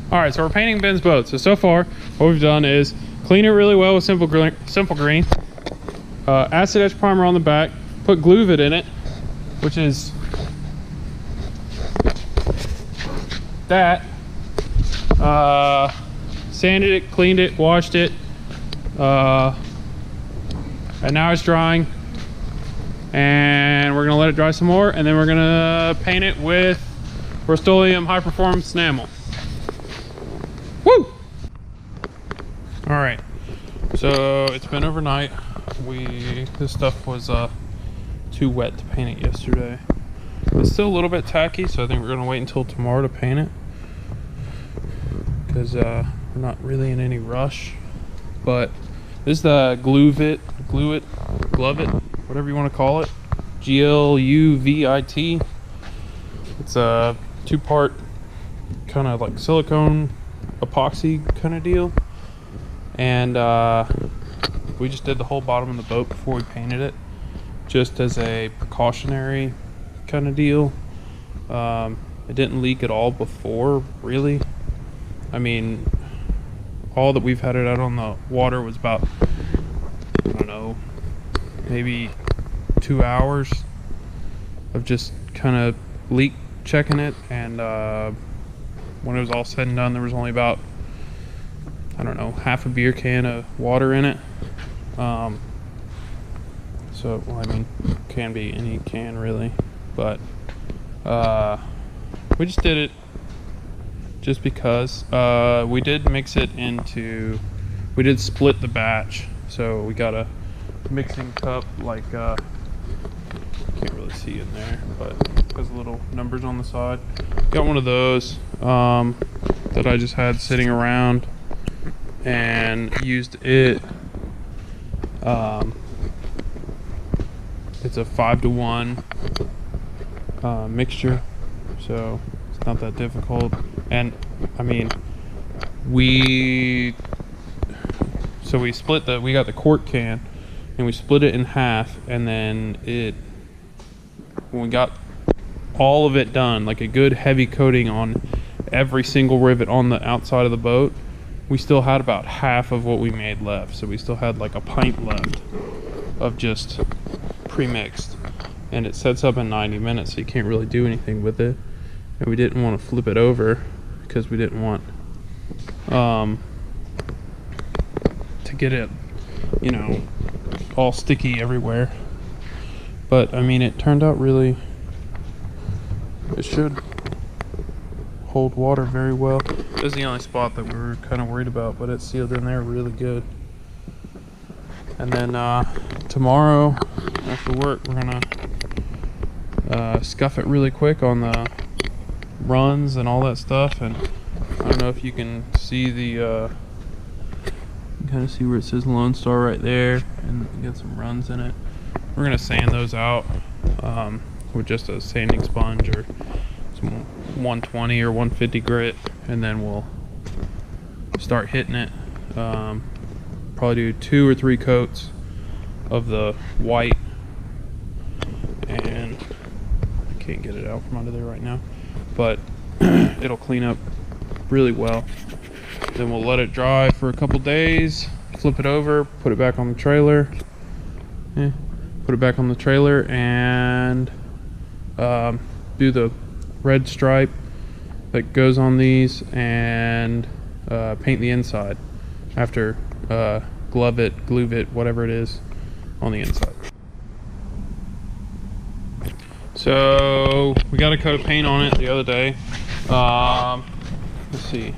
All right, so we're painting Ben's boat. So far, what we've done is clean it really well with simple green, acid etch primer on the back, put GLUVIT in it, which is that. Sanded it, cleaned it, washed it, and now it's drying. And we're gonna let it dry some more, and then we're gonna paint it with Rust-Oleum high performance enamel. Woo! All right, so it's been overnight. This stuff was too wet to paint it yesterday. It's still a little bit tacky, so I think we're gonna wait until tomorrow to paint it, because we're not really in any rush. But this is the GLUVIT, whatever you want to call it, GLUVIT. It's a 2-part kind of like silicone epoxy kind of deal, and we just did the whole bottom of the boat before we painted it, just as a precautionary kind of deal. It didn't leak at all before, really. I mean, all that we've had it out on the water was about, I don't know, maybe 2 hours of just kind of leak checking it, and when it was all said and done, there was only about, I don't know, half a beer can of water in it. So, well, I mean, can be any can really, but we just did it just because. We did mix it into, we did split the batch, so we got a mixing cup, like can't really see in there, but has little numbers on the side. Got one of those that I just had sitting around, and used it. It's a 5-to-1 mixture, so it's not that difficult. And I mean, we split we got the quart can, and we split it in half, and then when we got all of it done, like a good heavy coating on every single rivet on the outside of the boat, we still had about half of what we made left. So we still had like a pint left of just pre-mixed, and it sets up in 90 minutes, so you can't really do anything with it. And we didn't want to flip it over because we didn't want to get it, you know, all sticky everywhere. But I mean, it turned out really, it should hold water very well. This is the only spot that we were kind of worried about, but it's sealed in there really good. And then tomorrow after work, we're gonna scuff it really quick on the runs and all that stuff. And I don't know if you can see the kind of see where it says Lone Star right there, and get some runs in it. We're gonna sand those out with just a sanding sponge or some 120 or 150 grit, and then we'll start hitting it. Probably do 2 or 3 coats of the white, and I can't get it out from under there right now, but it'll clean up really well. Then we'll let it dry for a couple days, flip it over, put it back on the trailer, and do the red stripe that goes on these, and paint the inside after GLUVIT, whatever it is, on the inside. So we got a coat of paint on it the other day. Let's see.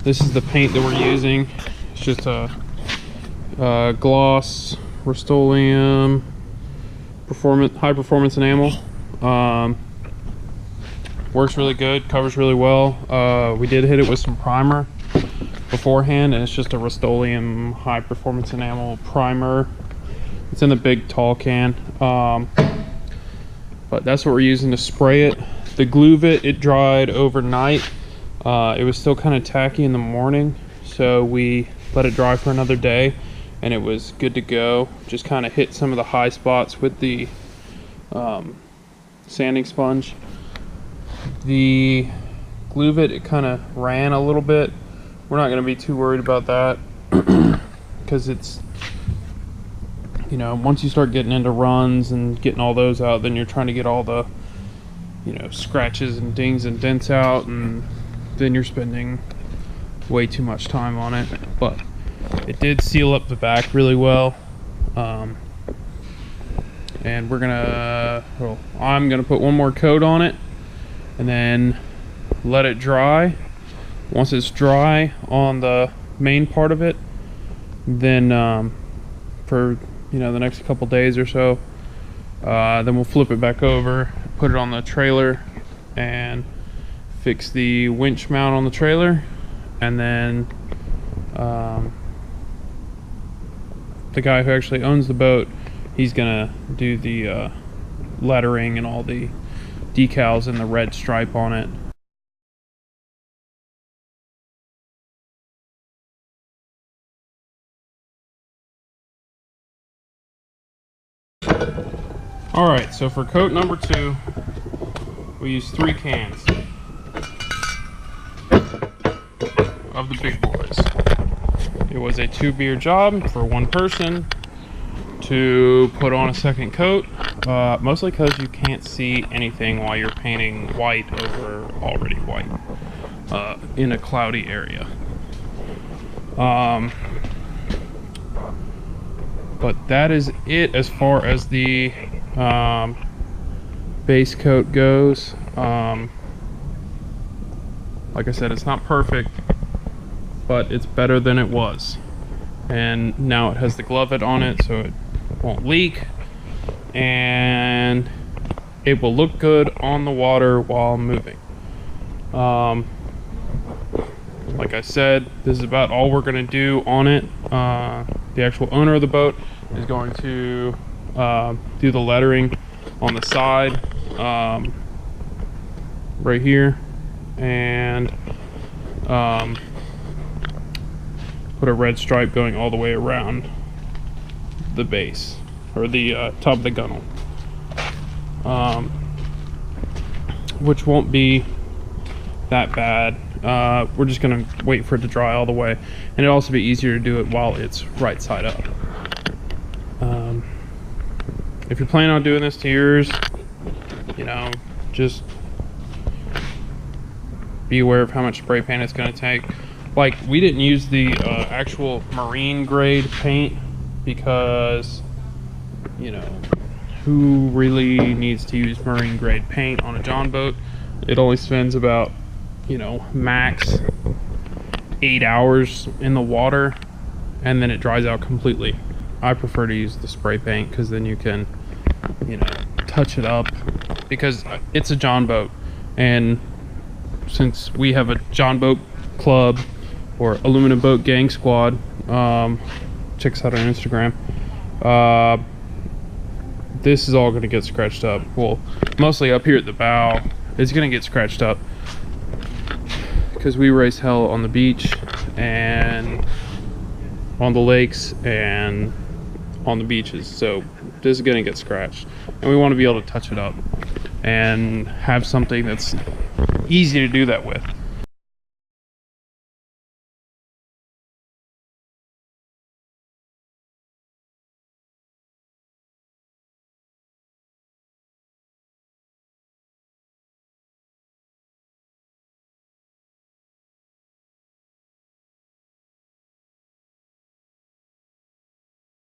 This is the paint that we're using. It's just a gloss Rust-Oleum high performance enamel. Works really good, covers really well. We did hit it with some primer beforehand, and it's just a Rust-Oleum high performance enamel primer. It's in the big tall can, but that's what we're using to spray it. The GLUVIT, it dried overnight. It was still kind of tacky in the morning, so we let it dry for another day, and it was good to go. Just kind of hit some of the high spots with the sanding sponge. The GLUVIT, it kind of ran a little bit. We're not going to be too worried about that because it's, you know, once you start getting into runs and getting all those out, then you're trying to get all the, you know, scratches and dings and dents out, and then you're spending way too much time on it. But it did seal up the back really well. And we're gonna, well, I'm gonna put one more coat on it and then let it dry. Once it's dry on the main part of it, then for, you know, the next couple days or so, then we'll flip it back over, put it on the trailer and fix the winch mount on the trailer, and then the guy who actually owns the boat, he's gonna do the lettering and all the decals and the red stripe on it. Alright, so for coat number 2, we use 3 cans of the big boys. It was a 2-beer job for one person to put on a second coat, mostly because you can't see anything while you're painting white over already white in a cloudy area. But that is it as far as the base coat goes. Like I said, it's not perfect, but it's better than it was. And now it has the GLUVIT on it, so it won't leak, and it will look good on the water while moving. Like I said, this is about all we're going to do on it. The actual owner of the boat is going to do the lettering on the side right here, and put a red stripe going all the way around the base, or the top of the gunnel, which won't be that bad. We're just gonna wait for it to dry all the way, and it'll also be easier to do it while it's right side up. If you're planning on doing this to yours, you know, just be aware of how much spray paint it's going to take. Like, we didn't use the actual marine grade paint because, you know, who really needs to use marine grade paint on a John boat? It only spends about, you know, max 8 hours in the water, and then it dries out completely. I prefer to use the spray paint because then you can, you know, touch it up, because it's a John boat, and since we have a John boat club or aluminum boat gang squad, check us out on Instagram, this is all going to get scratched up. Well, mostly up here at the bow, it's going to get scratched up because we race hell on the beach and on the lakes and on the beaches, so this is going to get scratched, and we want to be able to touch it up and have something that's easy to do that with.